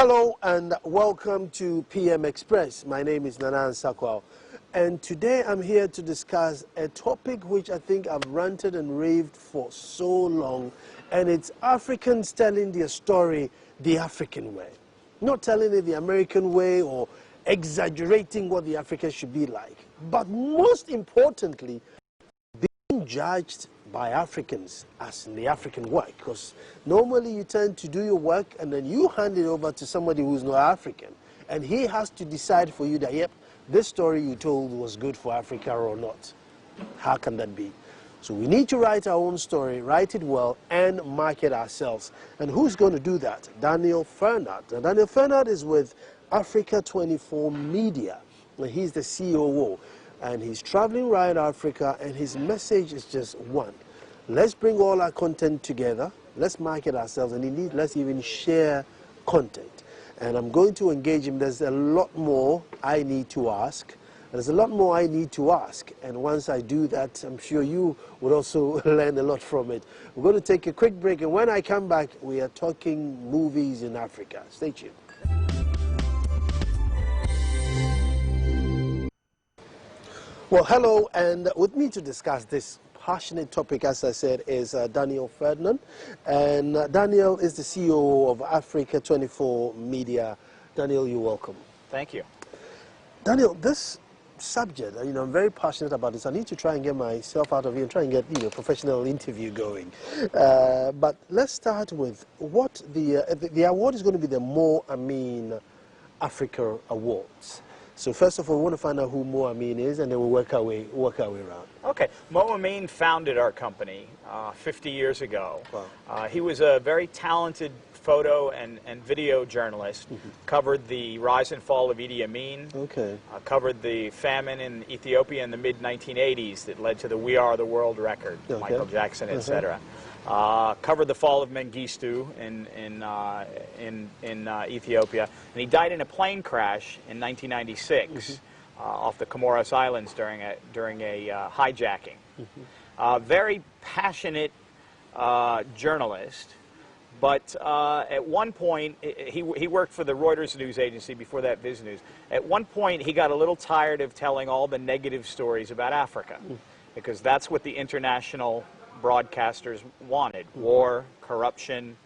Hello and welcome to PM Express. My name is Nana Sakwao, and today I'm here to discuss a topic which I think I've ranted and raved for so long, and it's Africans telling their story the African way. Not telling it the American way or exaggerating what the Africa should be like, but most importantly, being judged by Africans as in the African work, because normally you tend to do your work and then you hand it over to somebody who's not African, and he has to decide for you that, yep, this story you told was good for Africa or not. How can that be? So we need to write our own story, write it well, and market ourselves. And who's going to do that? Daniel Fernand. And Daniel Fernand is with Africa 24 Media, and he's the COO. And he's traveling around Africa, and his message is just one. Let's bring all our content together, let's market ourselves, and indeed, let's even share content. And I'm going to engage him. There's a lot more I need to ask. There's a lot more I need to ask. And once I do that, I'm sure you would also learn a lot from it. We're going to take a quick break, and when I come back, we are talking movies in Africa. Stay tuned. Well, hello, and with me to discuss this passionate topic, as I said, is Daniel Ferdinand. And Daniel is the CEO of Africa 24 Media. Daniel, you're welcome. Thank you. Daniel, this subject, I'm very passionate about this. I need to try and get myself out of here and try and get, a professional interview going. But let's start with what the award is going to be the Mo Amin Africa Awards. So first of all, we want to find out who Mo Amin is, and then we'll work our way around. Okay. Mo Amin founded our company 50 years ago. Wow. He was a very talented photo and video journalist, covered the rise and fall of Idi Amin, covered the famine in Ethiopia in the mid-1980s that led to the We Are the World record, Michael Jackson, etc. Covered the fall of Mengistu in Ethiopia, and he died in a plane crash in 1996 off the Comoros Islands during a hijacking. Very passionate journalist, but at one point he worked for the Reuters news agency, before that Viz News. At one point he got a little tired of telling all the negative stories about Africa, because that's what the international broadcasters wanted: war, corruption,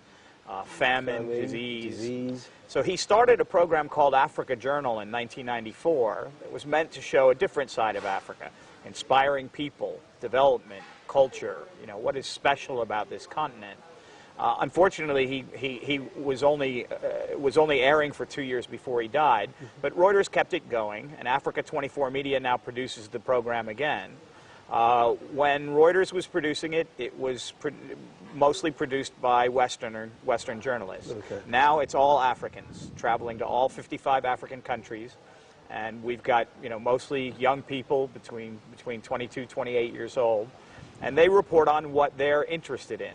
famine, disease. So he started a program called Africa Journal in 1994 that was meant to show a different side of Africa, inspiring people, development, culture, what is special about this continent. Unfortunately, he was only airing for 2 years before he died, but Reuters kept it going, and Africa 24 Media now produces the program again. When Reuters was producing it, it was mostly produced by Western journalists. Now it's all Africans, traveling to all 55 African countries, and we've got mostly young people between 22, 28 years old, and they report on what they're interested in.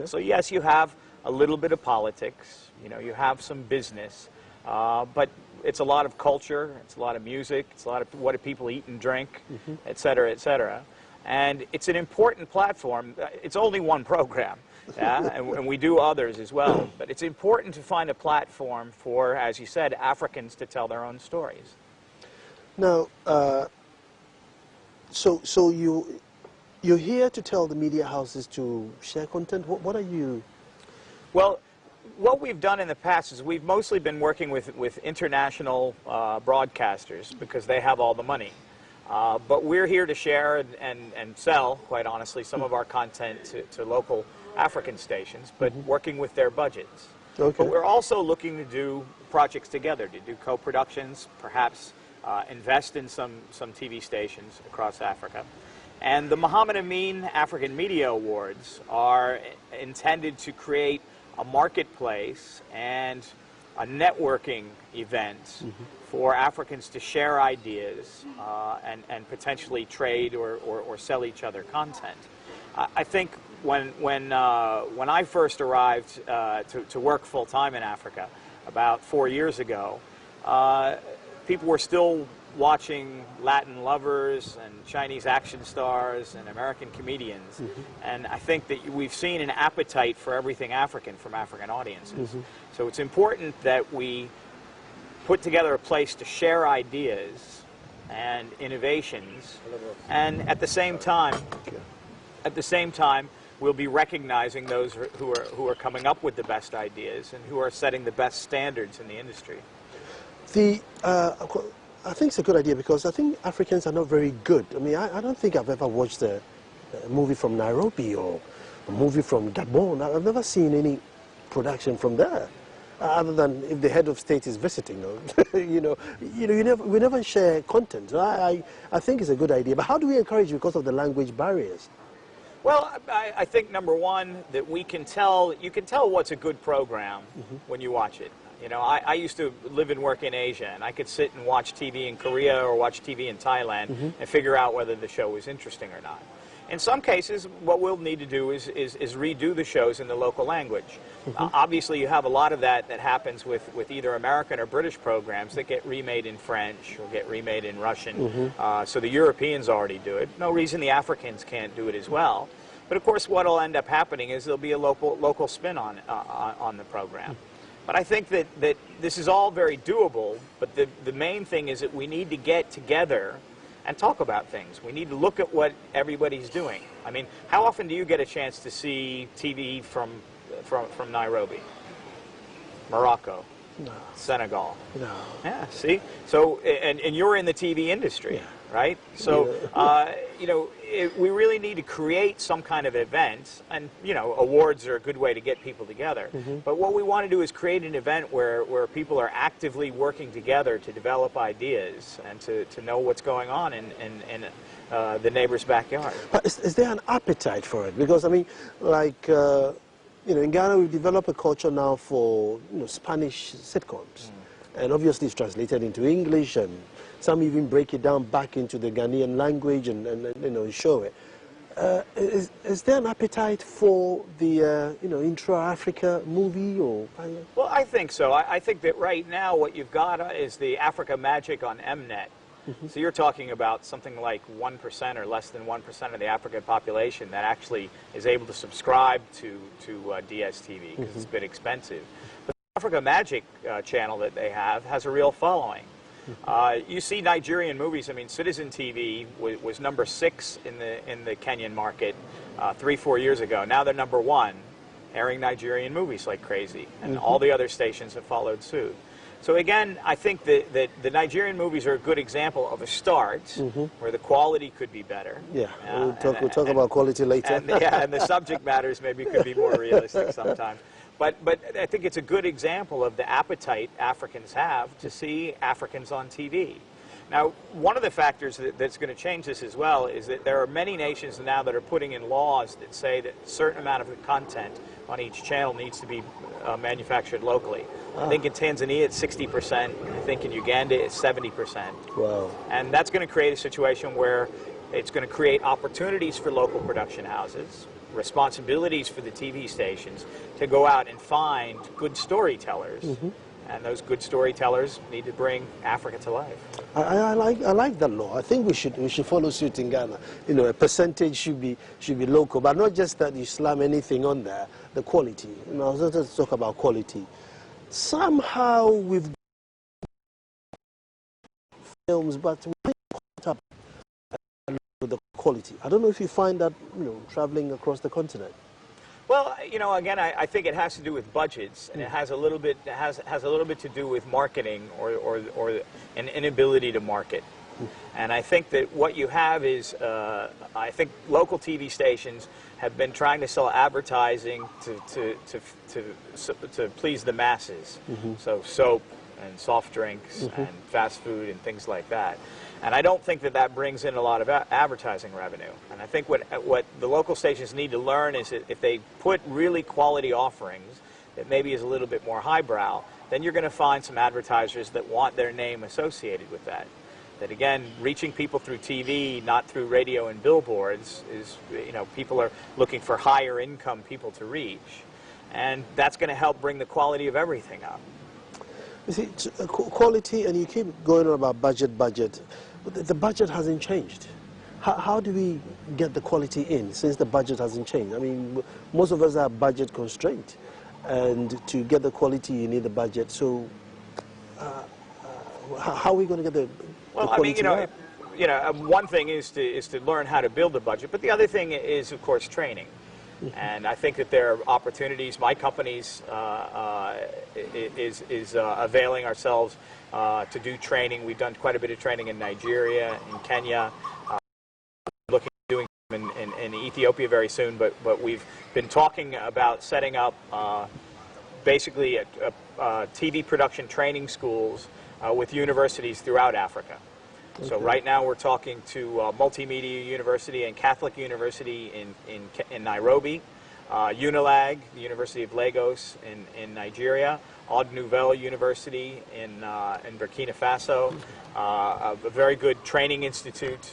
So yes, you have a little bit of politics, you have some business, but it's a lot of culture, it's a lot of music, it's a lot of what do people eat and drink, et cetera, et cetera. And it's an important platform. It's only one program, and we do others as well. But it's important to find a platform for, as you said, Africans to tell their own stories. Now, so you're here to tell the media houses to share content. What are you? Well, what we've done in the past is we've mostly been working with international broadcasters, because they have all the money. But we're here to share and sell, quite honestly, some of our content to local African stations, but working with their budgets. But we're also looking to do projects together, to do co-productions, perhaps invest in some TV stations across Africa. And the Muhammad Amin African Media Awards are intended to create a marketplace and a networking event for Africans to share ideas and potentially trade or sell each other content. I think when I first arrived to work full-time in Africa about 4 years ago, people were still watching Latin lovers and Chinese action stars and American comedians. And I think that we've seen an appetite for everything African from African audiences. So it's important that we put together a place to share ideas and innovations, and at the same time, we'll be recognizing those who are coming up with the best ideas and who are setting the best standards in the industry. I think it's a good idea because I think Africans are not very good. I mean, I don't think I've ever watched a movie from Nairobi or a movie from Gabon. I've never seen any production from there, other than if the head of state is visiting. We never share content. So I think it's a good idea. But how do we encourage because of the language barriers? Well, I think number one, that you can tell what's a good program when you watch it. You know, I used to live and work in Asia, and I could sit and watch TV in Korea or watch TV in Thailand and figure out whether the show was interesting or not. In some cases, what we'll need to do is redo the shows in the local language. Obviously, you have a lot of that happens with either American or British programs that get remade in French or get remade in Russian. So the Europeans already do it. No reason the Africans can't do it as well. But of course, what will end up happening is there'll be a local spin on the program. But I think that this is all very doable, but the main thing is that we need to get together and talk about things. We need to look at what everybody's doing. I mean, how often do you get a chance to see TV from Nairobi, Morocco, No. Senegal? No. Yeah, see? So, and you're in the TV industry, right? So, we really need to create some kind of event, and, awards are a good way to get people together. But what we want to do is create an event where people are actively working together to develop ideas and to know what's going on in the neighbor's backyard. But is there an appetite for it? Because, I mean, like, in Ghana, we've developed a culture now for, Spanish sitcoms. And obviously it's translated into English, and some even break it down back into the Ghanaian language and show it. Is there an appetite for the, intra-Africa movie? Or? Well, I think so. I think that right now what you've got is the Africa Magic on Mnet. So you're talking about something like 1% or less than 1% of the African population that actually is able to subscribe to DSTV because it's a bit expensive. But the Africa Magic channel that they have has a real following. You see Nigerian movies. I mean, Citizen TV was number 6 in the Kenyan market 3-4 years ago. Now they're number 1, airing Nigerian movies like crazy, and all the other stations have followed suit. So again, I think that the Nigerian movies are a good example of a start where the quality could be better. Yeah, we'll talk about quality later. And the subject matters maybe could be more realistic sometimes. But I think it's a good example of the appetite Africans have to see Africans on TV. Now, one of the factors that's going to change this as well is that there are many nations now that are putting in laws that say that a certain amount of the content on each channel needs to be manufactured locally. I think in Tanzania it's 60%. I think in Uganda it's 70%. Wow. And that's going to create a situation where it's going to create opportunities for local production houses, responsibilities for the TV stations to go out and find good storytellers. And those good storytellers need to bring Africa to life. I like that law. I think we should follow suit in Ghana. A percentage should be local, but not just that you slam anything on there. The quality. I was going to talk about quality. Somehow we've films, but we caught up with the quality. I don't know if you find that traveling across the continent. Well, again, I think it has to do with budgets, and it has a little bit to do with marketing or an inability to market. And I think that what you have is, I think local TV stations have been trying to sell advertising to please the masses. So soap and soft drinks and fast food and things like that. And I don't think that brings in a lot of advertising revenue. And I think what the local stations need to learn is that if they put really quality offerings that maybe is a little bit more highbrow, then you're going to find some advertisers that want their name associated with that. That again, reaching people through TV, not through radio and billboards, is, people are looking for higher income people to reach. And that's going to help bring the quality of everything up. You see, quality, and you keep going on about budget, but the budget hasn't changed. How do we get the quality in since the budget hasn't changed? I mean, most of us are budget constrained, and to get the quality, you need the budget. So, how are we going to get the Well, I quality mean, up? one thing is to learn how to build a budget, but the other thing is, of course, training. And I think that there are opportunities. My company's is availing ourselves to do training. We've done quite a bit of training in Nigeria, in Kenya, looking at doing in Ethiopia very soon. But we've been talking about setting up basically TV production training schools with universities throughout Africa. Okay. So right now we're talking to Multimedia University and Catholic University in Nairobi, Unilag, the University of Lagos in Nigeria, Oud Nouvelle University in Burkina Faso, a very good training institute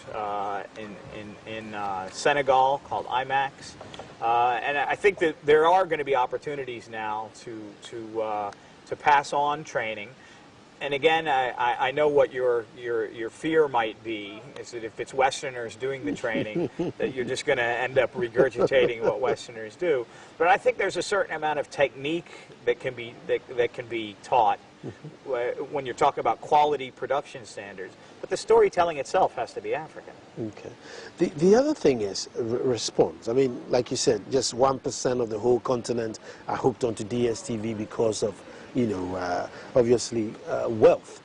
in Senegal called IMAX. And I think that there are going to be opportunities now to pass on training. And again, I know what your fear might be, is that if it's Westerners doing the training, that you're just going to end up regurgitating what Westerners do. But I think there's a certain amount of technique that can be taught when you're talking about quality production standards. But the storytelling itself has to be African. Okay. The other thing is response. I mean, like you said, just 1% of the whole continent are hooked onto DSTV because of, obviously, wealth.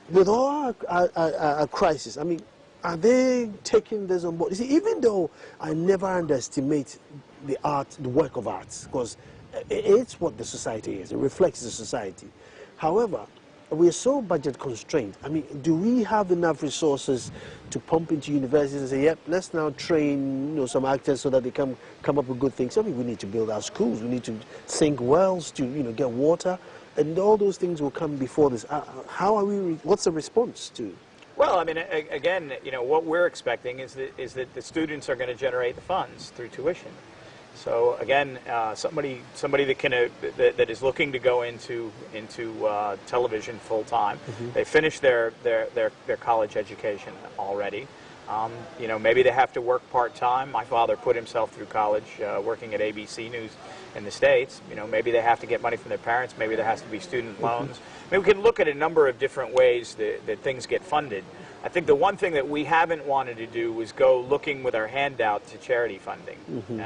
With all our crisis, I mean, are they taking this on board? You see, even though I never underestimate the work of arts, because it's what the society is, it reflects the society. However, we are so budget constrained. I mean, do we have enough resources to pump into universities and say, yep, let's now train some actors so that they can come up with good things? I mean, we need to build our schools, we need to sink wells to get water, and all those things will come before this. How are we? What's the response to? Well, I mean, again, what we're expecting is that the students are going to generate the funds through tuition. So again, somebody that is looking to go into television full time. Mm-hmm. They finished their college education already. Maybe they have to work part time. My father put himself through college working at ABC News in the States. Maybe they have to get money from their parents. Maybe there has to be student loans. I mean, we can look at a number of different ways that things get funded. I think the one thing that we haven't wanted to do was go looking with our hand out to charity funding. Mm-hmm.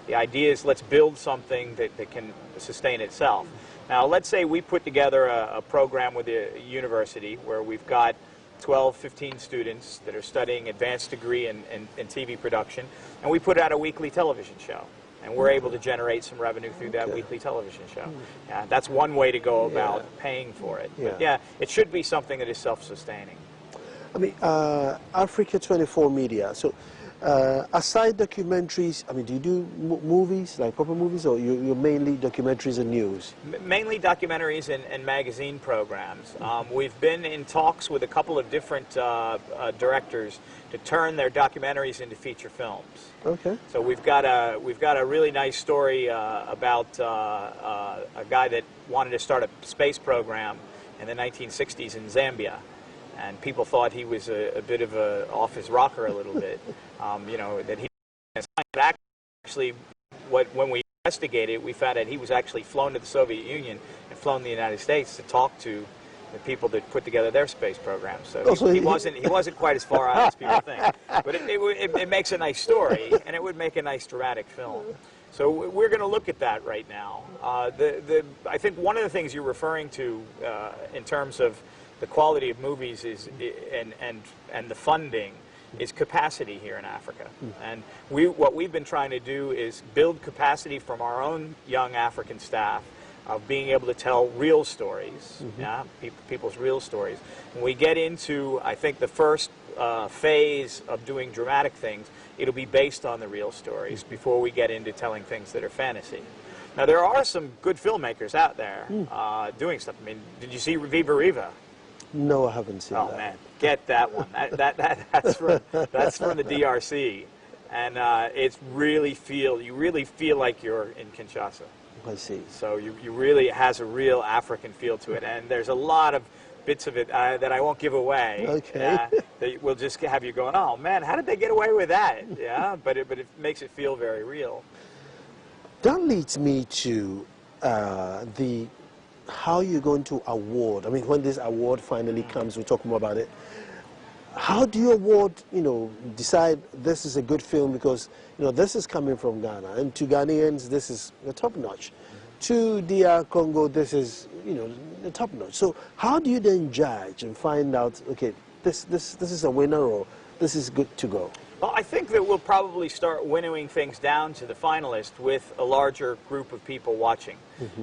The idea is let's build something that can sustain itself. Now, let's say we put together a program with a university where we've got 12, 15 students that are studying advanced degree in TV production, and we put out a weekly television show. And we're able to generate some revenue through that weekly television show. That's one way to go about paying for it. But yeah, it should be something that is self-sustaining. I mean, Africa 24 Media. So, aside documentaries, I mean, do you do movies, like proper movies, or you're mainly documentaries and news? Mainly documentaries and magazine programs. We've been in talks with a couple of different directors to turn their documentaries into feature films. Okay. So we've got a really nice story about a guy that wanted to start a space program in the 1960s in Zambia. And people thought he was a bit of off his rocker a little bit, that he actually, when we investigated, we found that he was actually flown to the Soviet Union and flown to the United States to talk to the people that put together their space program. So he wasn't quite as far out as people think. But it makes a nice story, and it would make a nice dramatic film. So we're going to look at that right now. I think one of the things you're referring to in terms of the quality of movies is and the funding is capacity here in Africa. And what we've been trying to do is build capacity from our own young African staff of being able to tell real stories, people's real stories. When we get into, I think, the first phase of doing dramatic things, it'll be based on the real stories before we get into telling things that are fantasy. Now, there are some good filmmakers out there doing stuff. I mean, did you see Viva Riva? No, I haven't seen that. Oh man, get that one. That's from the DRC, and you really feel like you're in Kinshasa. I see. So you really, it has a real African feel to it, and there's a lot of bits of it that I won't give away. Okay. That will just have you going, oh man, how did they get away with that? Yeah, but it makes it feel very real. That leads me to how you're going to award. I mean, when this award finally comes, we'll talk more about it. How do you award, decide this is a good film because, this is coming from Ghana, and to Ghanaians, this is the top notch. To DR Congo, this is, the top notch. So how do you then judge and find out, okay, this is a winner or this is good to go? Well, I think that we'll probably start winnowing things down to the finalist with a larger group of people watching.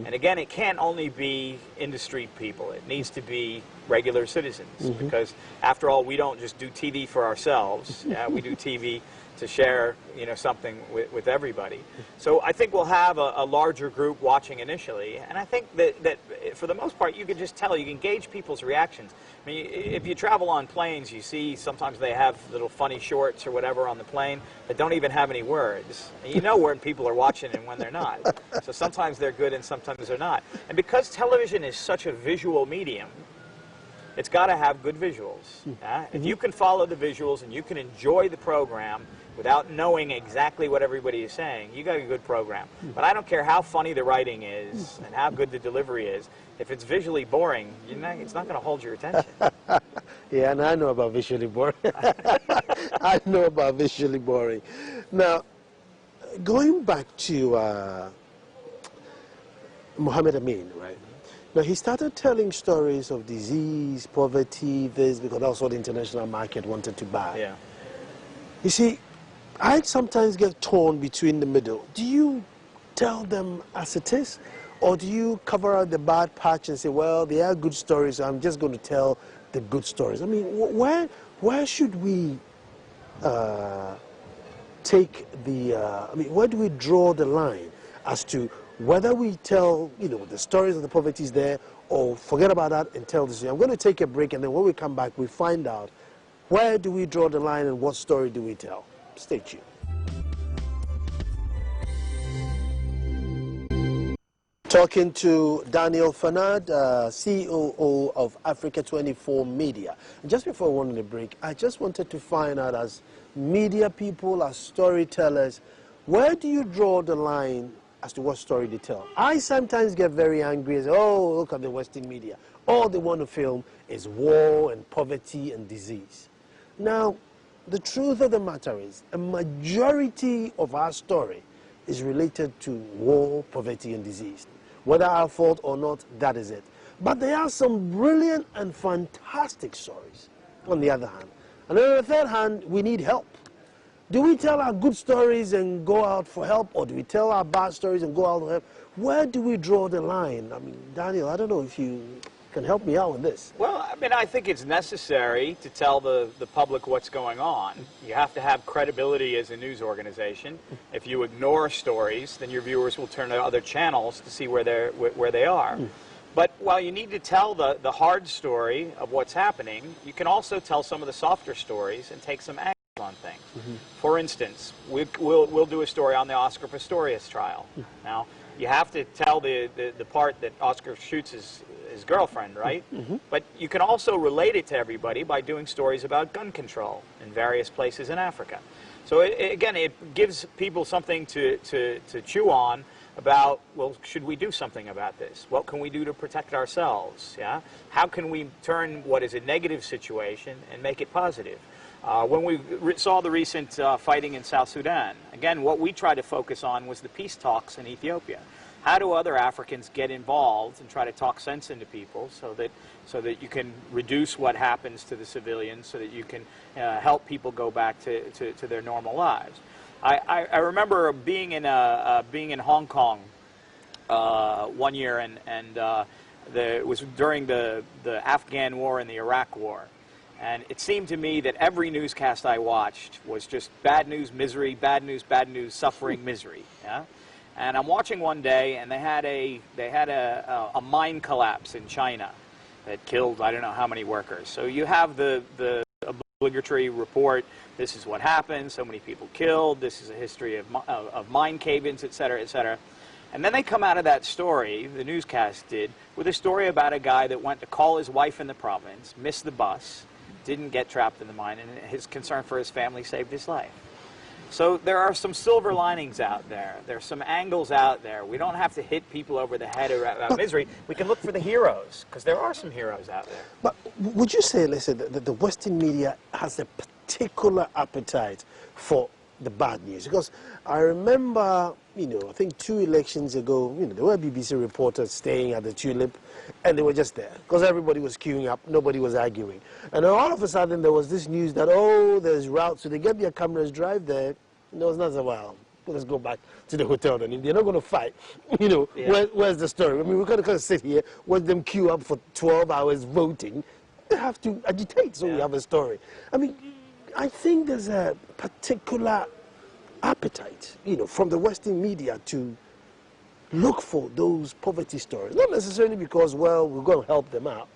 And again, it can't only be industry people. It needs to be regular citizens because, after all, we don't just do TV for ourselves. We do TV to share, something with everybody. So I think we'll have a larger group watching initially, and I think that for the most part, you can just tell, you can gauge people's reactions. I mean, if you travel on planes, you see sometimes they have little funny shorts or whatever on the plane that don't even have any words. And you know when people are watching and when they're not. So sometimes they're good and sometimes they're not. And because television is such a visual medium, it's got to have good visuals. If you can follow the visuals and you can enjoy the program without knowing exactly what everybody is saying, you got a good program. But I don't care how funny the writing is and how good the delivery is. If it's visually boring, it's not going to hold your attention. Yeah, and I know about visually boring. I know about visually boring. Now, going back to Muhammad Amin, right? Now, he started telling stories of disease, poverty, this, because that's what the international market wanted to buy. Yeah. You see, I sometimes get torn between the middle. Do you tell them as it is? Or do you cover out the bad patch and say, well, they are good stories, so I'm just going to tell the good stories? I mean, where should we take the, where do we draw the line as to whether we tell, the stories of the poverty is there, or forget about that and tell this? I'm going to take a break, and then when we come back, we find out where do we draw the line and what story do we tell. Stay tuned. Talking to Daniel Fanad, COO of Africa 24 Media. And just before we went on the break, I just wanted to find out, as media people, as storytellers, where do you draw the line as to what story they tell? I sometimes get very angry and say, oh, look at the Western media. All they want to film is war and poverty and disease. Now, the truth of the matter is, a majority of our story is related to war, poverty, and disease. Whether our fault or not, that is it. But there are some brilliant and fantastic stories, on the other hand. And on the third hand, we need help. Do we tell our good stories and go out for help, or do we tell our bad stories and go out for help? Where do we draw the line? I mean, Daniel, I don't know if you can help me out with this. Well, I think it's necessary to tell the public what's going on. You have to have credibility as a news organization. If you ignore stories, then your viewers will turn to other channels to see where they are. But while you need to tell the hard story of what's happening, you can also tell some of the softer stories and take some action on things. For instance, we'll do a story on the Oscar Pistorius trial. Now, you have to tell the part that Oscar shoots his girlfriend, right? But you can also relate it to everybody by doing stories about gun control in various places in Africa. So again, it gives people something to chew on about, well, should we do something about this? What can we do to protect ourselves? Yeah? How can we turn what is a negative situation and make it positive? When we saw the recent fighting in South Sudan, again, what we tried to focus on was the peace talks in Ethiopia. How do other Africans get involved and try to talk sense into people so that you can reduce what happens to the civilians, so that you can help people go back to their normal lives? I remember being in Hong Kong one year, and it was during the Afghan War and the Iraq War. And it seemed to me that every newscast I watched was just bad news, misery, bad news, suffering, misery. Yeah? And I'm watching one day, and they had a mine collapse in China that killed I don't know how many workers. So you have the obligatory report. This is what happened. So many people killed. This is a history of mine cave-ins, et cetera, et cetera. And then they come out of that story, the newscast did, with a story about a guy that went to call his wife in the province, missed the bus, didn't get trapped in the mine, and his concern for his family saved his life. So there are some silver linings out there. There's some angles out there. We don't have to hit people over the head about misery. We can look for the heroes, because there are some heroes out there. But would you say, listen, that the Western media has a particular appetite for the bad news? Because I remember, I think 2 elections ago, there were BBC reporters staying at the Tulip, and they were just there because everybody was queuing up, nobody was arguing. And then all of a sudden there was this news that, there's routes, so they get their cameras, drive there. It's not so, well, let's go back to the hotel then. They're not going to fight. Yeah. Where's the story? I mean, we're going to kind of sit here, watch them queue up for 12 hours voting. They have to agitate, so we have a story. I mean, I think there's a particular appetite, from the Western media to look for those poverty stories. Not necessarily because, well, we're going to help them out.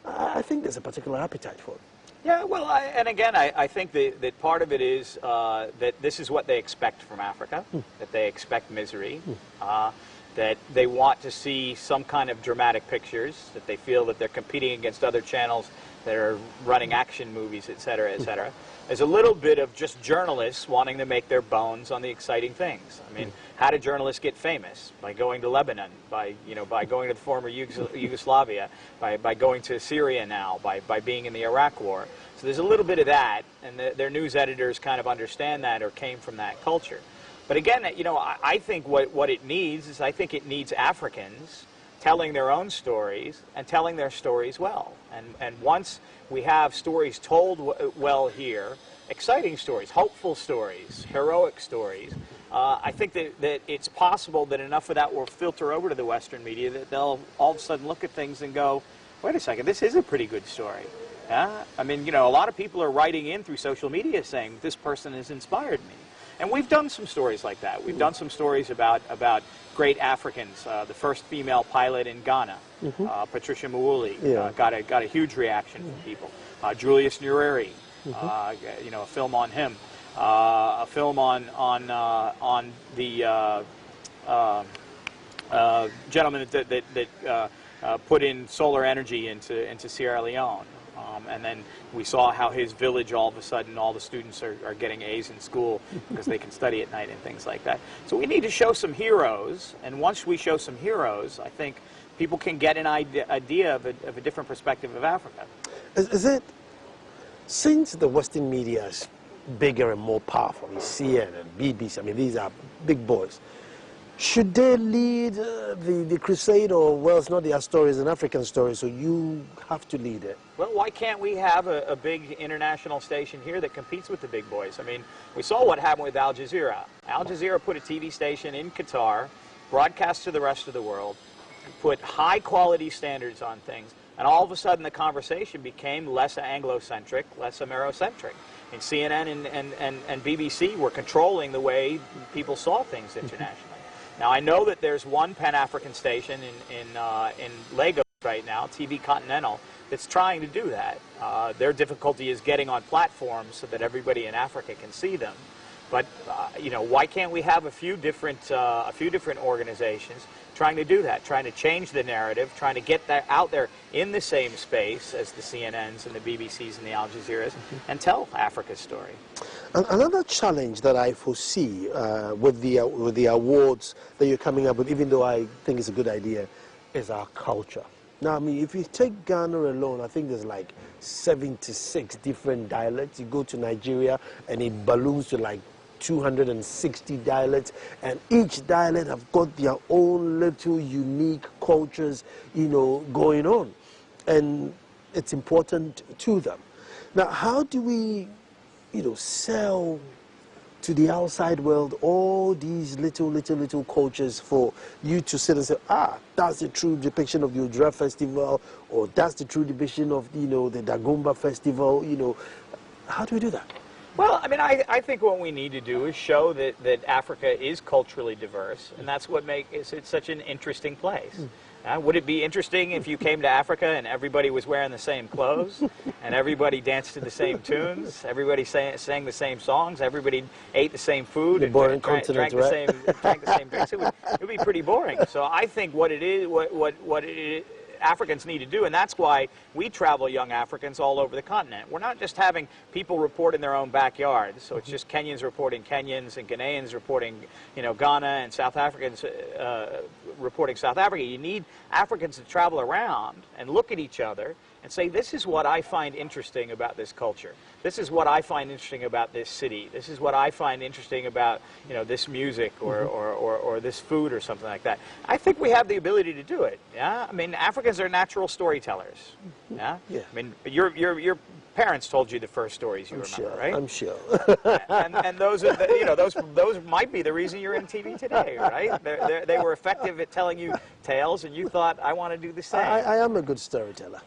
I think there's a particular appetite for it. Yeah, well, I think that part of it is that this is what they expect from Africa, that they expect misery, that they want to see some kind of dramatic pictures, that they feel that they're competing against other channels that are running action movies, et cetera, et cetera. There's a little bit of just journalists wanting to make their bones on the exciting things. I mean, how do journalists get famous? By going to Lebanon, by going to the former Yugoslavia, by going to Syria now, by being in the Iraq War. So there's a little bit of that, and their news editors kind of understand that or came from that culture. But again, I think what it needs is, I think it needs Africans telling their own stories and telling their stories well. And once we have stories told well here, exciting stories, hopeful stories, heroic stories, I think that it's possible that enough of that will filter over to the Western media that they'll all of a sudden look at things and go, wait a second, this is a pretty good story. Yeah? I mean, a lot of people are writing in through social media saying, this person has inspired me. And we've done some stories like that. We've done some stories about great Africans. The first female pilot in Ghana, Patricia Mawuli, got a huge reaction from people. Julius Nyerere, a film on him. A film on the gentleman that put in solar energy into Sierra Leone. And then we saw how his village, all of a sudden, all the students are getting A's in school because they can study at night and things like that. So we need to show some heroes, and once we show some heroes, I think people can get an idea of a different perspective of Africa. Is it, since the Western media is bigger and more powerful, CNN and BBC, I mean, these are big boys, should they lead the crusade, or, well, it's not their story, it's an African story, so you have to lead it? Well, why can't we have a big international station here that competes with the big boys? I mean, we saw what happened with Al Jazeera. Al Jazeera put a TV station in Qatar, broadcast to the rest of the world, put high-quality standards on things, and all of a sudden the conversation became less Anglo-centric, less Amerocentric. And CNN and BBC were controlling the way people saw things internationally. Now, I know that there's one Pan-African station in Lagos right now, TV Continental, that's trying to do that. Their difficulty is getting on platforms so that everybody in Africa can see them. But why can't we have a few different organizations trying to do that, trying to change the narrative, trying to get that out there in the same space as the CNNs and the BBCs and the Al Jazeeras, and tell Africa's story. Another challenge that I foresee with the awards that you're coming up with, even though I think it's a good idea, is our culture. Now, I mean, if you take Ghana alone, I think there's like 76 different dialects. You go to Nigeria and it balloons to like 260 dialects, and each dialect have got their own little unique cultures, going on, and it's important to them. Now, how do we, sell to the outside world all these little cultures for you to sit and say, that's the true depiction of the Ojra Festival, or that's the true depiction of, the Dagomba Festival, how do we do that? Well, I mean, I think what we need to do is show that Africa is culturally diverse, and that's what makes it such an interesting place. Would it be interesting if you came to Africa and everybody was wearing the same clothes, and everybody danced to the same tunes, everybody sang the same songs, everybody ate the same food, and boring drank continent, the right? drank the same drinks? It would be pretty boring. So I think Africans need to do, and that's why we travel young Africans all over the continent. We're not just having people report in their own backyards, so it's just Kenyans reporting Kenyans and Ghanaians reporting, Ghana, and South Africans reporting South Africa. You need Africans to travel around and look at each other and say, this is what I find interesting about this culture. This is what I find interesting about this city. This is what I find interesting about, this music or this food or something like that. I think we have the ability to do it. Yeah, I mean, Africans are natural storytellers. Yeah, yeah. I mean, your parents told you the first stories you remember, right? I'm sure. and those are those might be the reason you're in TV today, right? They were effective at telling you tales, and you thought, I want to do the same. I am a good storyteller.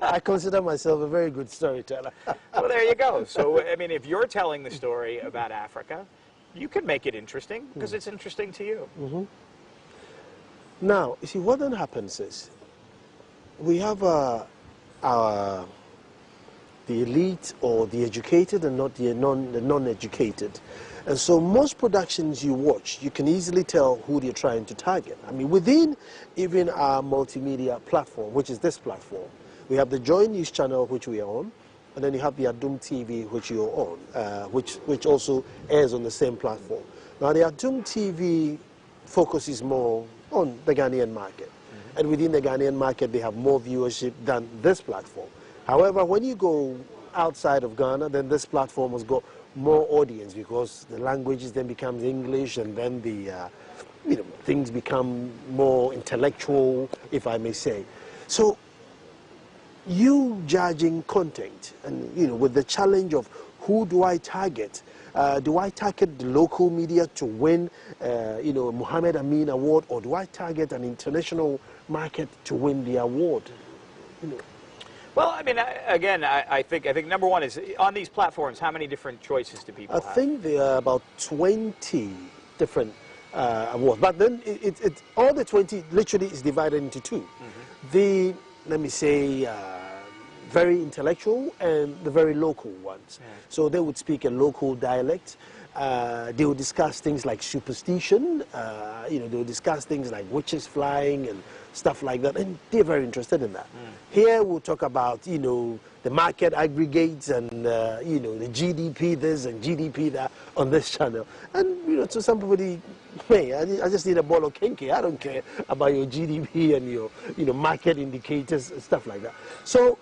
I consider myself a very good storyteller. Well, there you go. So, I mean, if you're telling the story about Africa, you can make it interesting because it's interesting to you. Now, you see, what then happens is we have the elite or the educated and not the non-educated. And so most productions you watch, you can easily tell who they're trying to target. I mean, within even our multimedia platform, which is this platform, we have the Joy News channel, which we are on, and then you have the Adum TV, which you're on, which also airs on the same platform. Now, the Adum TV focuses more on the Ghanaian market. And within the Ghanaian market, they have more viewership than this platform. However, when you go outside of Ghana, then this platform has got more audience because the languages then becomes English, and then the things become more intellectual, if I may say. So you judging content, and with the challenge of who do I target? Do I target the local media to win, Muhammad Amin Award, or do I target an international market to win the award? Well, I mean, I think number one is on these platforms, how many different choices do people have? I think there are about 20 different awards, but then all the 20 literally is divided into two. The, let me say, very intellectual and the very local ones. So they would speak a local dialect. They would discuss things like superstition. They would discuss things like witches flying and stuff like that, and they're very interested in that. Here we'll talk about, the market aggregates and, the GDP this and GDP that on this channel. And, to somebody, hey, I just need a ball of kinky. I don't care about your GDP and your, market indicators and stuff like that. So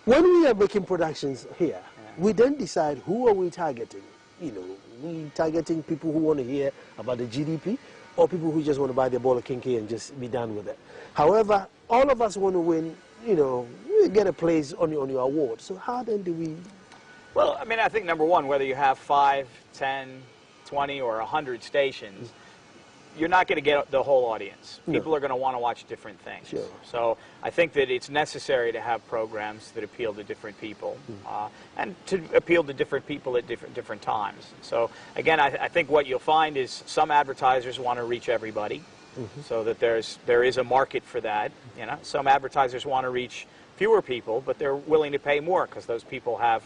when we are making productions here, we then decide who are we targeting. We targeting people who want to hear about the GDP, or people who just want to buy their ball of kinky and just be done with it. However, all of us want to win, get a place on your award. So how then do we? Well, I mean, I think number one, whether you have 5, 10, 20, or 100 stations, you're not going to get the whole audience. People are going to want to watch different things. Sure. So I think that it's necessary to have programs that appeal to different people and to appeal to different people at different times. So again, I think what you'll find is some advertisers want to reach everybody, so that there is a market for that. Some advertisers want to reach fewer people, but they're willing to pay more because those people have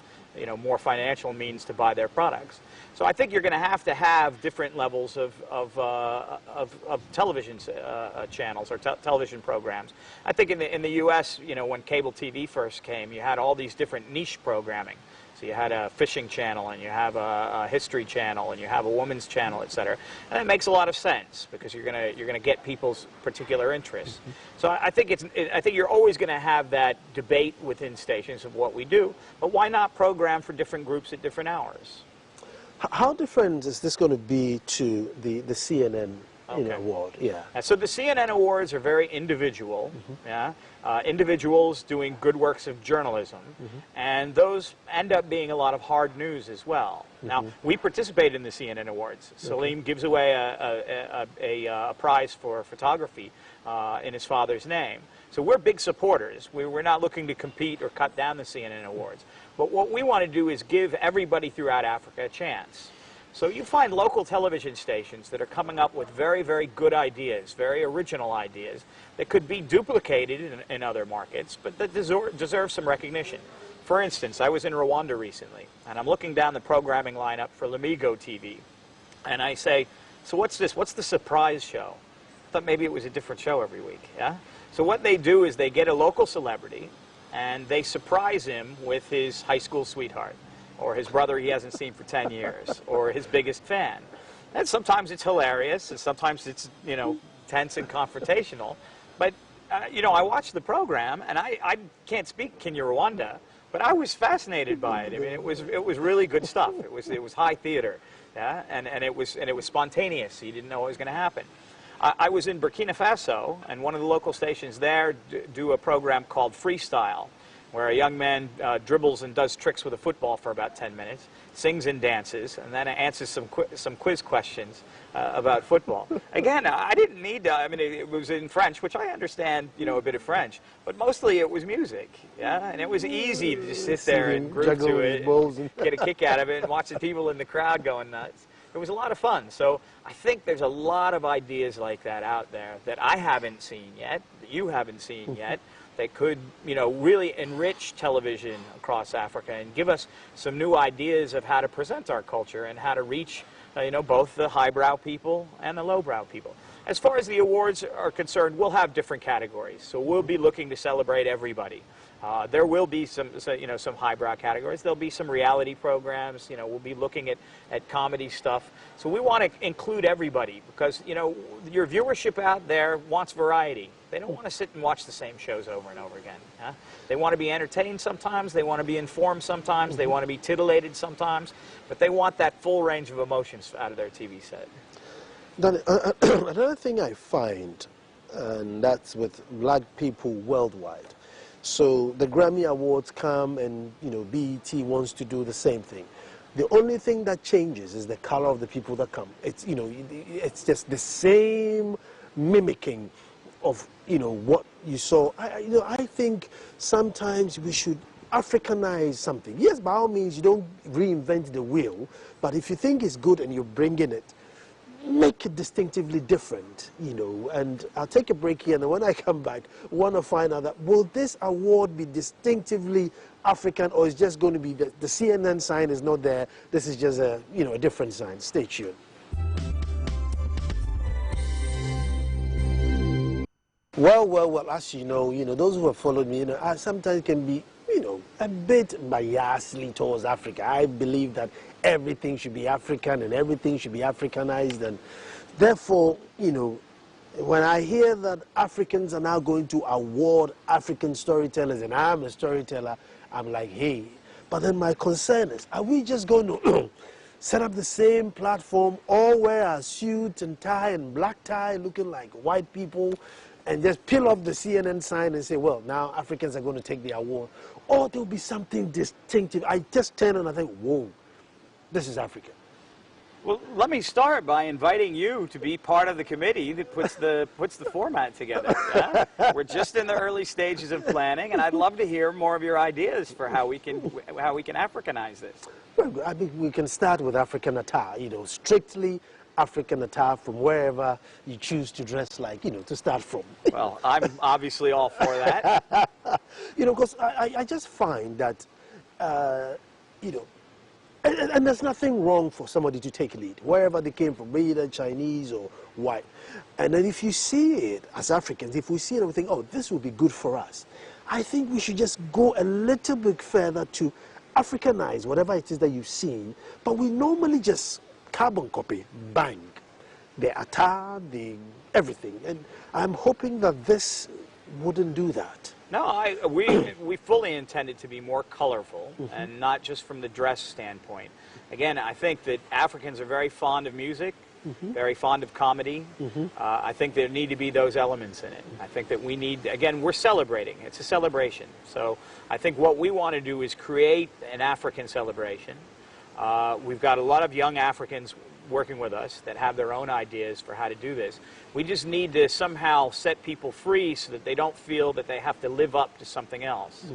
more financial means to buy their products. So I think you're going to have different levels of television channels or television programs. I think in the U.S., when cable TV first came, you had all these different niche programming. So you had a fishing channel, and you have a history channel, and you have a women's channel, etc. And it makes a lot of sense because you're gonna get people's particular interests. So I think you're always going to have that debate within stations of what we do. But why not program for different groups at different hours? How different is this going to be to the CNN Okay. award. Yeah. And so the CNN Awards are very individual, yeah, individuals doing good works of journalism, and those end up being a lot of hard news as well. Now, we participate in the CNN Awards. Salim gives away a prize for photography in his father's name. So we're big supporters. We're not looking to compete or cut down the CNN Awards. But what we want to do is give everybody throughout Africa a chance. So you find local television stations that are coming up with very, very good ideas, very original ideas that could be duplicated in other markets, but that deserve some recognition. For instance, I was in Rwanda recently, and I'm looking down the programming lineup for Lamigo TV, and I say, so what's this? What's the surprise show? I thought maybe it was a different show every week, yeah? So what they do is they get a local celebrity, and they surprise him with his high school sweetheart, or his brother he hasn't seen for 10 years, or his biggest fan. And sometimes it's hilarious, and sometimes it's, you know, tense and confrontational. But, you know, I watched the program, and I can't speak Kinyarwanda, but I was fascinated by it. I mean, it was really good stuff. It was high theater, yeah, and it was spontaneous. You didn't know what was going to happen. I was in Burkina Faso, and one of the local stations there do a program called Freestyle, where a young man dribbles and does tricks with a football for about 10 minutes, sings and dances, and then answers some quiz questions about football. Again, I didn't need to, I mean, it was in French, which I understand, you know, a bit of French, but mostly it was music, yeah? And it was easy to just sit there and groove to it, and get a kick out of it, and watch the people in the crowd going nuts. It was a lot of fun. So I think there's a lot of ideas like that out there that I haven't seen yet, that you haven't seen yet, that could, you know, really enrich television across Africa and give us some new ideas of how to present our culture and how to reach, you know, both the highbrow people and the lowbrow people. As far as the awards are concerned, we'll have different categories. So we'll be looking to celebrate everybody. There will be some highbrow categories. There'll be some reality programs. You know, we'll be looking at comedy stuff. So we want to include everybody because, you know, your viewership out there wants variety. They don't want to sit and watch the same shows over and over again. Huh? They want to be entertained sometimes. They want to be informed sometimes. They want to be titillated sometimes. But they want that full range of emotions out of their TV set. Another thing I find, and that's with black people worldwide. So the Grammy Awards come and, you know, BET wants to do the same thing. The only thing that changes is the color of the people that come. It's, you know, it's just the same mimicking of, you know, what you saw. I think sometimes we should Africanize something. Yes, by all means, you don't reinvent the wheel, but if you think it's good and you're bringing it, make it distinctively different, you know. And I'll take a break here, and when I come back, I want to find out that will this award be distinctively African, or is just going to be the CNN sign is not there? This is just a, you know, a different sign. Stay tuned. Well, as you know, those who have followed me, I sometimes can be, a bit biasly towards Africa. I believe that everything should be African and everything should be Africanized, and therefore, when I hear that Africans are now going to award African storytellers, and I'm a storyteller, I'm like, hey. But then my concern is, are we just going to set up the same platform, all wear a suit and tie and black tie, looking like white people, and just peel off the CNN sign and say, well, now Africans are going to take the award? Or there'll be something distinctive. I just turn and I think, whoa, this is Africa. Well, let me start by inviting you to be part of the committee that puts the format together. Yeah? We're just in the early stages of planning, and I'd love to hear more of your ideas for how we can Africanize this. Well, I mean, we can start with African attire, strictly African attire from wherever you choose to dress like, to start from. Well, I'm obviously all for that. Because I just find that, and there's nothing wrong for somebody to take lead, wherever they came from, either Chinese or white. And then if you see it as Africans, if we see it and we think, oh, this will be good for us, I think we should just go a little bit further to Africanize whatever it is that you've seen, but we normally just carbon copy, bang, the attire, everything. And I'm hoping that this wouldn't do that. No, we fully intend it to be more colorful, and not just from the dress standpoint. Again, I think that Africans are very fond of music. very fond of comedy. I think there need to be those elements in it. I think that we need, again, we're celebrating. It's a celebration. So I think what we want to do is create an African celebration. We've got a lot of young Africans working with us that have their own ideas for how to do this. We just need to somehow set people free so that they don't feel that they have to live up to something else.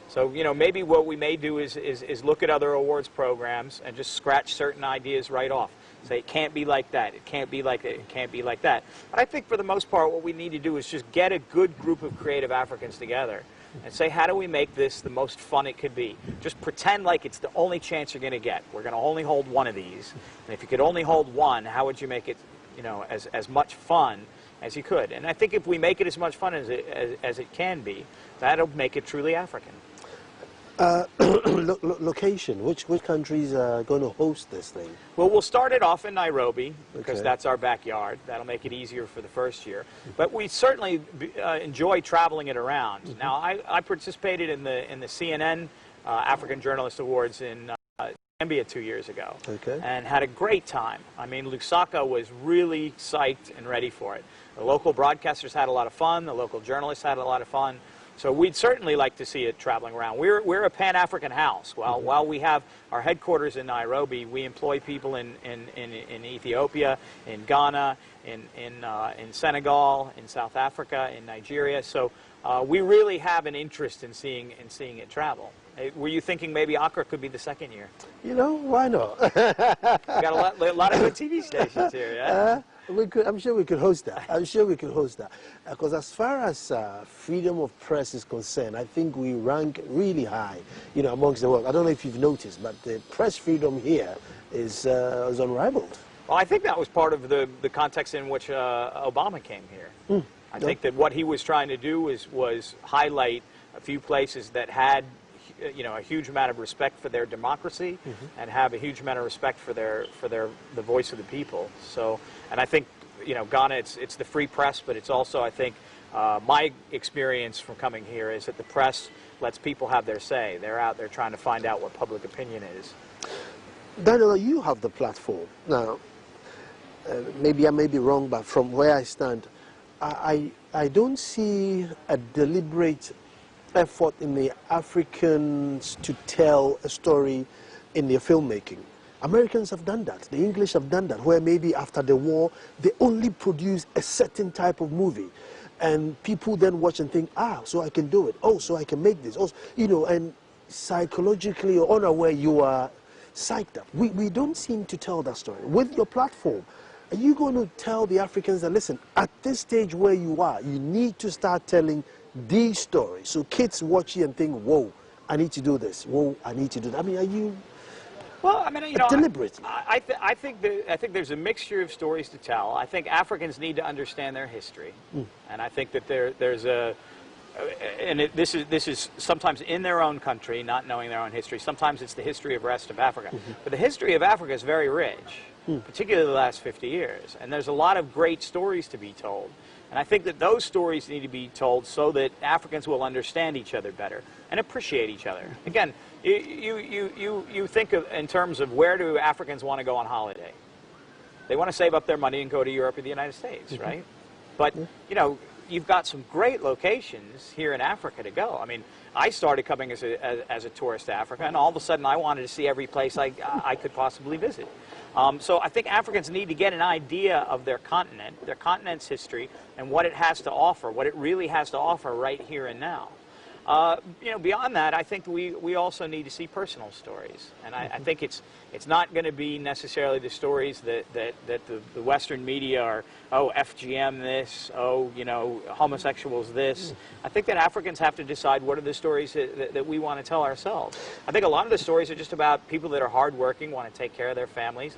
So, you know, maybe what we may do is look at other awards programs and just scratch certain ideas right off. Say, it can't be like that, it can't be like that, it can't be like that. But I think for the most part what we need to do is just get a good group of creative Africans together and say, how do we make this the most fun it could be? Just pretend like it's the only chance you're going to get. We're going to only hold one of these. And if you could only hold one, how would you make it, you know, as much fun as you could? And I think if we make it as much fun as it can be, that'll make it truly African. Location, which countries are going to host this thing? Well, we'll start it off in Nairobi because Okay. that's our backyard. That'll make it easier for the first year. But we certainly enjoy traveling it around. Now, I participated in the CNN African Journalist Awards in Zambia 2 years ago, Okay. and had a great time. I mean, Lusaka was really psyched and ready for it. The local broadcasters had a lot of fun. The local journalists had a lot of fun. So we'd certainly like to see it traveling around. We're a Pan-African house. While we have our headquarters in Nairobi, we employ people in Ethiopia, in Ghana, in Senegal, in South Africa, in Nigeria. So we really have an interest in seeing it travel. Were you thinking maybe Accra could be the second year? You know, why not? We got a lot of good TV stations here, yeah? I'm sure we could host that. I'm sure we could host that. Because as far as freedom of press is concerned, I think we rank really high, you know, amongst the world. I don't know if you've noticed, but the press freedom here is unrivaled. Well, I think that was part of the context in which Obama came here. I think that what he was trying to do was highlight a few places that had, you know, a huge amount of respect for their democracy and have a huge amount of respect for the voice of the people. So, and I think, you know, Ghana, it's the free press, but it's also, I think, my experience from coming here is that the press lets people have their say. They're out there trying to find out what public opinion is. Daniel, you have the platform. Now, maybe I may be wrong, but from where I stand, I don't see a deliberate effort in the Africans to tell a story in their filmmaking. Americans have done that. The English have done that, where maybe after the war, they only produce a certain type of movie. And people then watch and think, so I can do it. Oh, so I can make this. Oh, you know, and psychologically or unaware, you are psyched up. We don't seem to tell that story. With your platform, are you going to tell the Africans that, listen, at this stage where you are, you need to start telling these stories, so kids watch you and think, whoa, I need to do this. Whoa, I need to do that. I mean, are you... Well, I mean, you know, deliberate. I think there's a mixture of stories to tell. I think Africans need to understand their history, and I think that there's a, this is sometimes in their own country, not knowing their own history. Sometimes it's the history of the rest of Africa, but the history of Africa is very rich, particularly the last 50 years, and there's a lot of great stories to be told. And I think that those stories need to be told so that Africans will understand each other better and appreciate each other. Again, you think of in terms of where do Africans want to go on holiday? They want to save up their money and go to Europe or the United States, right? But, you know, you've got some great locations here in Africa to go. I mean, I started coming as a tourist to Africa, and all of a sudden I wanted to see every place I could possibly visit. So I think Africans need to get an idea of their continent's history, and what it has to offer, what it really has to offer right here and now. You know, beyond that, I think we also need to see personal stories, and I think it's not going to be necessarily the stories that the Western media are, oh, FGM this, oh, you know, homosexuals this. I think that Africans have to decide what are the stories that we want to tell ourselves. I think a lot of the stories are just about people that are hardworking, want to take care of their families,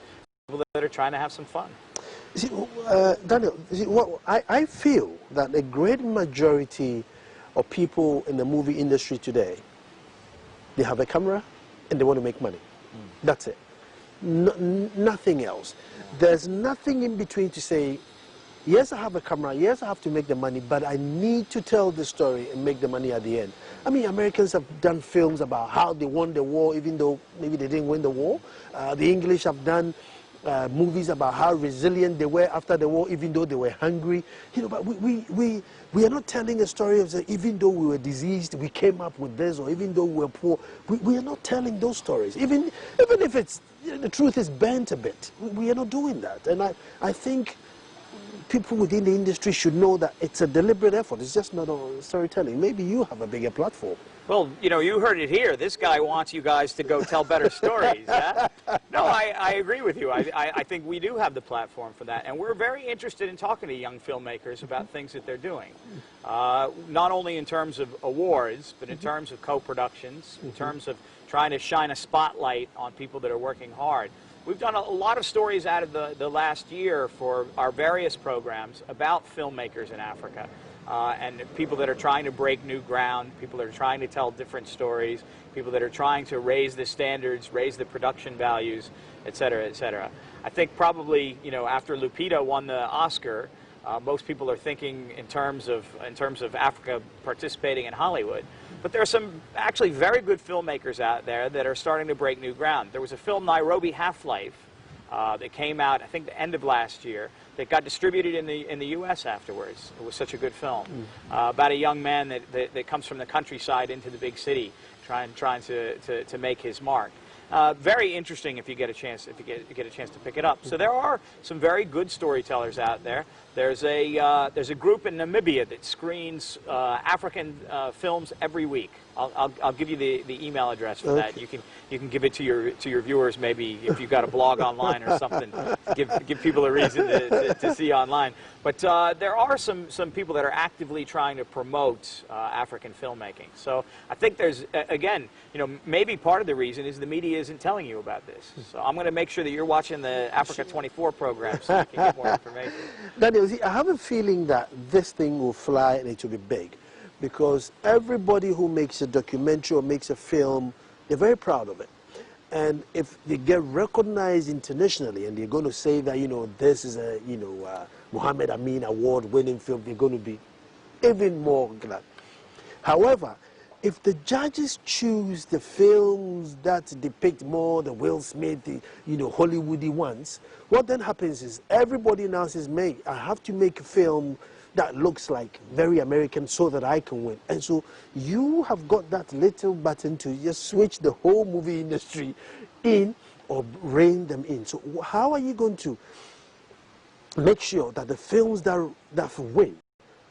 people that are trying to have some fun. See, Daniel, see, I feel that a great majority of people in the movie industry today, they have a camera and they want to make money. That's it. Nothing else. There's nothing in between to say, yes, I have a camera, yes, I have to make the money, but I need to tell the story and make the money at the end. I mean, Americans have done films about how they won the war, even though maybe they didn't win the war. The English have done movies about how resilient they were after the war, even though they were hungry. You know, but we are not telling a story of, say, even though we were diseased, we came up with this, or even though we were poor. We are not telling those stories. Even if it's, you know, the truth is bent a bit, we are not doing that. And I think people within the industry should know that it's a deliberate effort. It's just not on storytelling. Maybe you have a bigger platform. Well, you know, you heard it here. This guy wants you guys to go tell better stories. Yeah? No, I agree with you. I think we do have the platform for that. And we're very interested in talking to young filmmakers about things that they're doing. Not only in terms of awards, but in terms of co-productions, in terms of trying to shine a spotlight on people that are working hard. We've done a lot of stories out of the last year for our various programs about filmmakers in Africa. And people that are trying to break new ground, people that are trying to tell different stories, people that are trying to raise the standards, raise the production values, et cetera, et cetera. I think probably, you know, after Lupita won the Oscar, most people are thinking in terms of Africa participating in Hollywood. But there are some actually very good filmmakers out there that are starting to break new ground. There was a film, Nairobi Half-Life, that came out, I think, the end of last year, that got distributed in the U.S. afterwards. It was such a good film about a young man that comes from the countryside into the big city, trying to make his mark. Very interesting if you get a chance to pick it up. So there are some very good storytellers out there. There's a group in Namibia that screens African films every week. I'll give you the email address for that. You can give it to your viewers, maybe if you've got a blog online or something. Give people a reason to see online. But there are some people that are actively trying to promote African filmmaking. So I think there's, again, you know, maybe part of the reason is the media isn't telling you about this. So I'm going to make sure that you're watching the Africa 24 program so you can get more information. Daniel, see, I have a feeling that this thing will fly and it will be big, because everybody who makes a documentary or makes a film, they're very proud of it. And if they get recognized internationally and they're going to say that, you know, this is a, you know, Muhammad Amin award-winning film, they're going to be even more glad. However, if the judges choose the films that depict more the Will Smith, the, you know, Hollywoody ones, what then happens is everybody now says, mate, I have to make a film that looks like very American so that I can win. And so you have got that little button to just switch the whole movie industry in or rein them in. So how are you going to make sure that the films that win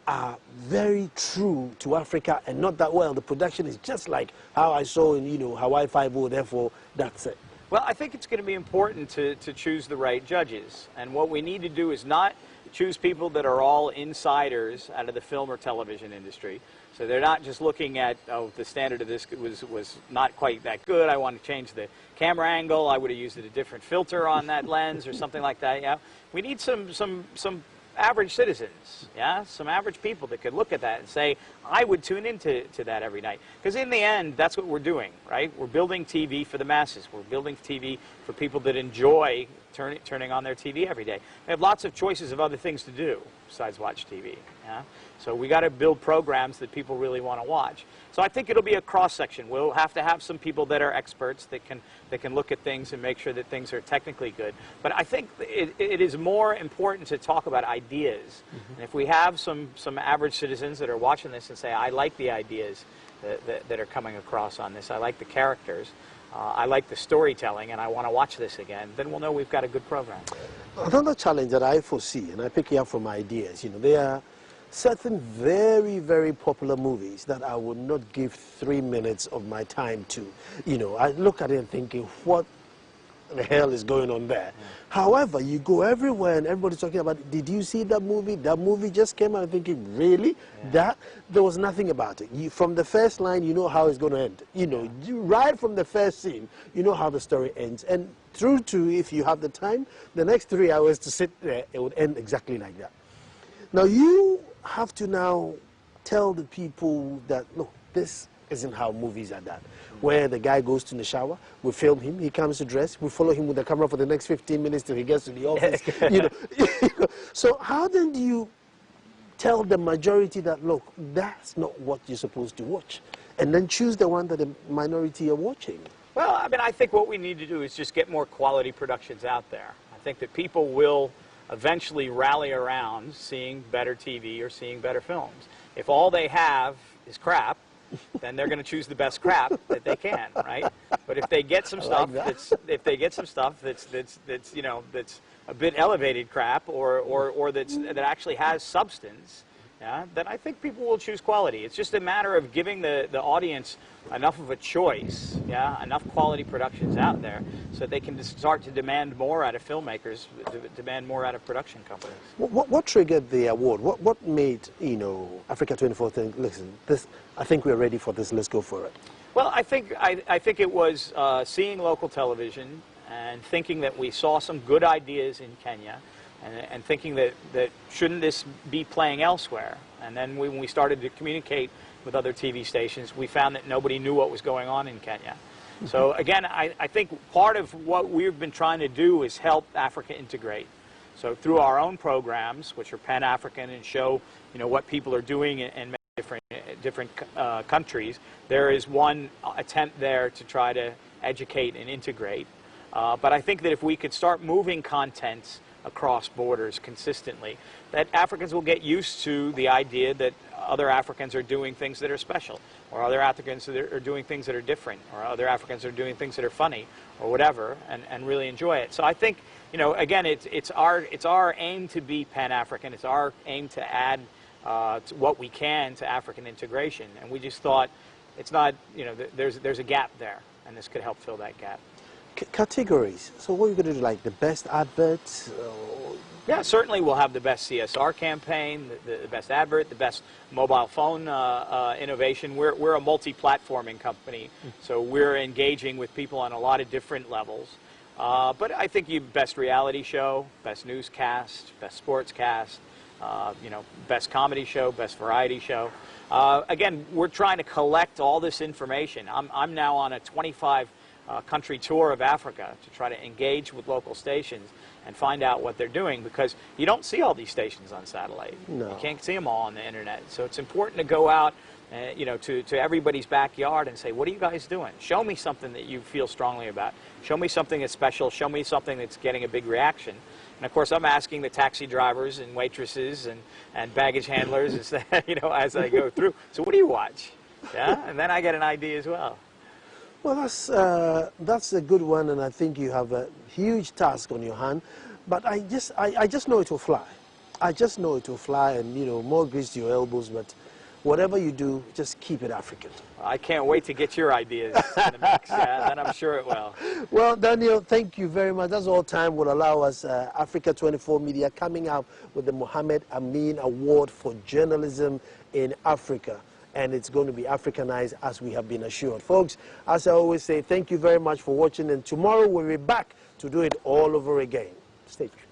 are very true to Africa and not that, well, the production is just like how I saw in, you know, Hawaii Five-0, therefore that's it? Well, I think it's going to be important to choose the right judges. And what we need to do is not choose people that are all insiders out of the film or television industry. So they're not just looking at, oh, the standard of this was not quite that good, I want to change the camera angle, I would have used a different filter on that lens or something like that. Yeah, we need some average citizens, yeah, some average people that could look at that and say, I would tune into that every night. Because in the end, that's what we're doing, right? We're building TV for the masses. We're building TV for people that enjoy turning on their TV every day. They have lots of choices of other things to do besides watch TV, yeah? So we got to build programs that people really want to watch. So I think it'll be a cross-section. We'll have to have some people that are experts that can look at things and make sure that things are technically good. But I think it is more important to talk about ideas. And if we have some average citizens that are watching this and say, I like the ideas that are coming across on this, I like the characters, I like the storytelling, and I want to watch this again, then we'll know we've got a good program. Another challenge that I foresee, and I pick it up from ideas, you know, there are certain very, very popular movies that I would not give 3 minutes of my time to. You know, I look at it and thinking, what the hell is going on there? Yeah. However, you go everywhere and everybody's talking about, did you see that movie? That movie just came out. I'm thinking, really? Yeah. There was nothing about it. From the first line, you know how it's going to end. You know, right from the first scene, you know how the story ends. And true to, if you have the time, the next 3 hours to sit there, it would end exactly like that. Now, you have to now tell the people that, look, this isn't how movies are done. Where the guy goes to the shower, we film him, he comes to dress, we follow him with the camera for the next 15 minutes till he gets to the office. You know. So how then do you tell the majority that, look, that's not what you're supposed to watch, and then choose the one that the minority are watching? Well, I mean, I think what we need to do is just get more quality productions out there. I I think that people will eventually rally around seeing better TV or seeing better films. If all they have is crap, then they're going to choose the best crap that they can, right? But if they get some stuff that's you know, that's a bit elevated crap or that actually has substance, yeah, then I think people will choose quality. It's just a matter of giving the audience enough of a choice, yeah, enough quality productions out there so that they can start to demand more out of filmmakers, demand more out of production companies. What triggered the award? What made, you know, Africa 24 think, listen, this, I think we're ready for this, let's go for it? Well, I think it was seeing local television and thinking that we saw some good ideas in Kenya, and thinking that shouldn't this be playing elsewhere? And then when we started to communicate with other TV stations, we found that nobody knew what was going on in Kenya. So again, I think part of what we've been trying to do is help Africa integrate. So through our own programs, which are Pan-African and show, you know, what people are doing in different countries, there is one attempt there to try to educate and integrate. But I think that if we could start moving content across borders consistently, that Africans will get used to the idea that other Africans are doing things that are special, or other Africans that are doing things that are different, or other Africans are doing things that are funny, or whatever, and really enjoy it. So I think, you know, again, it's our aim to be Pan-African. It's our aim to add to what we can to African integration, and we just thought it's not, you know, there's a gap there, and this could help fill that gap. Categories. So what are you going to do, like the best adverts? Yeah, certainly we'll have the best CSR campaign, the best advert, the best mobile phone innovation. We're a multi-platforming company, so we're engaging with people on a lot of different levels. But I think you best reality show, best newscast, best sportscast, you know, best comedy show, best variety show. Again, we're trying to collect all this information. I'm now on a 25 country tour of Africa to try to engage with local stations and find out what they're doing, because you don't see all these stations on satellite. No. You can't see them all on the internet. So it's important to go out, you know, to everybody's backyard and say, what are you guys doing? Show me something that you feel strongly about. Show me something that's special. Show me something that's getting a big reaction. And of course, I'm asking the taxi drivers and waitresses and baggage handlers, you know, as I go through. So what do you watch? Yeah, and then I get an idea as well. Well, that's a good one, and I think you have a huge task on your hand. But I just know it will fly. I just know it will fly, and, you know, more grease to your elbows. But whatever you do, just keep it African. I can't wait to get your ideas in the mix. Yeah, then I'm sure it will. Well, Daniel, thank you very much. That's all time will allow us. Africa 24 Media coming out with the Mohammed Amin Award for Journalism in Africa. And it's going to be Africanized, as we have been assured. Folks, as I always say, thank you very much for watching, and tomorrow we'll be back to do it all over again. Stay tuned.